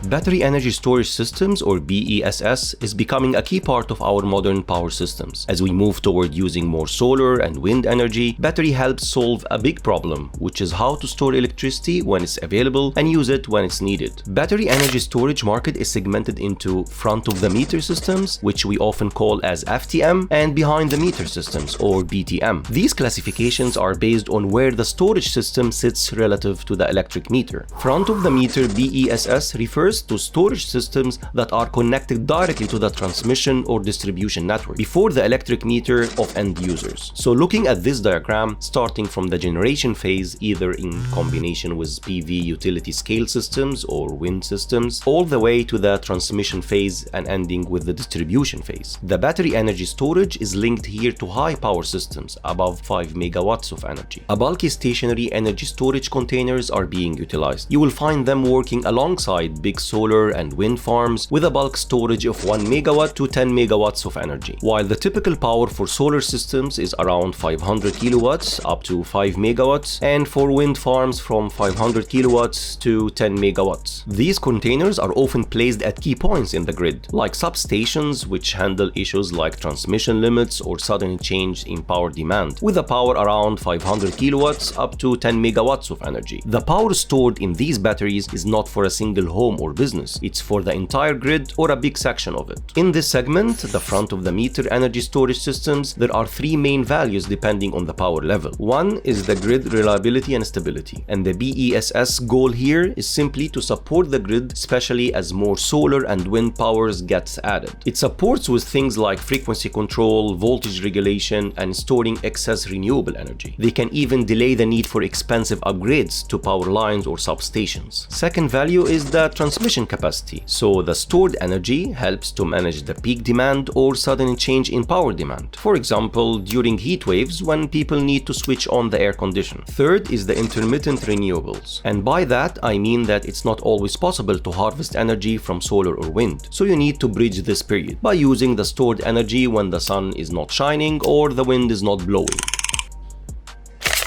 Battery energy storage systems, or BESS, is becoming a key part of our modern power systems. As we move toward using more solar and wind energy, battery helps solve a big problem, which is how to store electricity when it's available and use it when it's needed. Battery energy storage market is segmented into front-of-the-meter systems, which we often call as FTM, and behind-the-meter systems, or BTM. These classifications are based on where the storage system sits relative to the electric meter. Front-of-the-meter BESS refers to storage systems that are connected directly to the transmission or distribution network before the electric meter of end users. So looking at this diagram, starting from the generation phase, either in combination with PV utility scale systems or wind systems, all the way to the transmission phase and ending with the distribution phase. The battery energy storage is linked here to high power systems above 5 megawatts of energy. A bulky stationary energy storage containers are being utilized. You will find them working alongside big solar and wind farms with a bulk storage of 1 megawatt to 10 megawatts of energy. While the typical power for solar systems is around 500 kilowatts up to 5 megawatts, and for wind farms from 500 kilowatts to 10 megawatts. These containers are often placed at key points in the grid, like substations, which handle issues like transmission limits or sudden change in power demand, with a power around 500 kilowatts up to 10 megawatts of energy. The power stored in these batteries is not for a single home or business, it's for the entire grid or a big section of it. In this segment, the front-of-the-meter energy storage systems, there are three main values depending on the power level. One is the grid reliability and stability, and the BESS goal here is simply to support the grid, especially as more solar and wind powers gets added. It supports with things like frequency control, voltage regulation, and storing excess renewable energy. They can even delay the need for expensive upgrades to power lines or substations. Second value is the transmission capacity, so the stored energy helps to manage the peak demand or sudden change in power demand. For example, during heat waves when people need to switch on the air conditioner. Third is the intermittent renewables, and by that I mean that it's not always possible to harvest energy from solar or wind, so you need to bridge this period by using the stored energy when the sun is not shining or the wind is not blowing.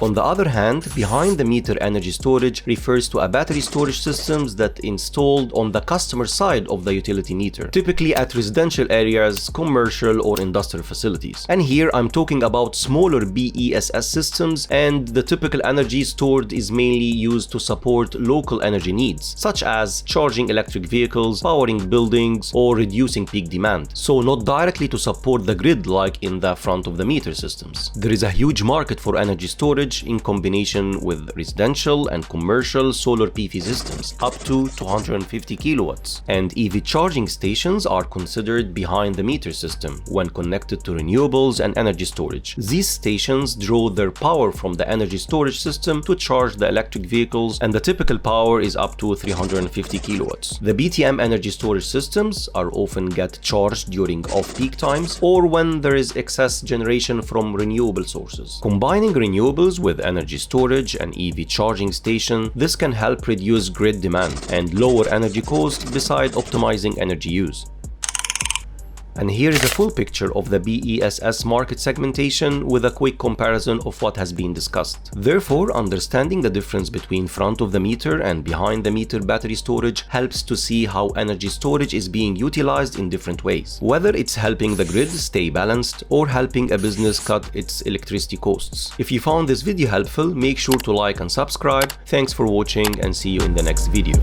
On the other hand, behind-the-meter energy storage refers to a battery storage systems that installed on the customer side of the utility meter, typically at residential areas, commercial or industrial facilities. And here I'm talking about smaller BESS systems, and the typical energy stored is mainly used to support local energy needs, such as charging electric vehicles, powering buildings, or reducing peak demand, so not directly to support the grid like in the front-of-the-meter systems. There is a huge market for energy storage in combination with residential and commercial solar PV systems up to 250 kilowatts, and EV charging stations are considered behind the meter system when connected to renewables and energy storage. These stations draw their power from the energy storage system to charge the electric vehicles, and the typical power is up to 350 kilowatts. The BTM energy storage systems are often get charged during off-peak times or when there is excess generation from renewable sources. Combining renewables with energy storage and EV charging station, this can help reduce grid demand and lower energy costs besides optimizing energy use. And here is a full picture of the BESS market segmentation with a quick comparison of what has been discussed. Therefore, understanding the difference between front-of-the-meter and behind-the-meter battery storage helps to see how energy storage is being utilized in different ways, whether it's helping the grid stay balanced or helping a business cut its electricity costs. If you found this video helpful, make sure to like and subscribe. Thanks for watching and see you in the next video.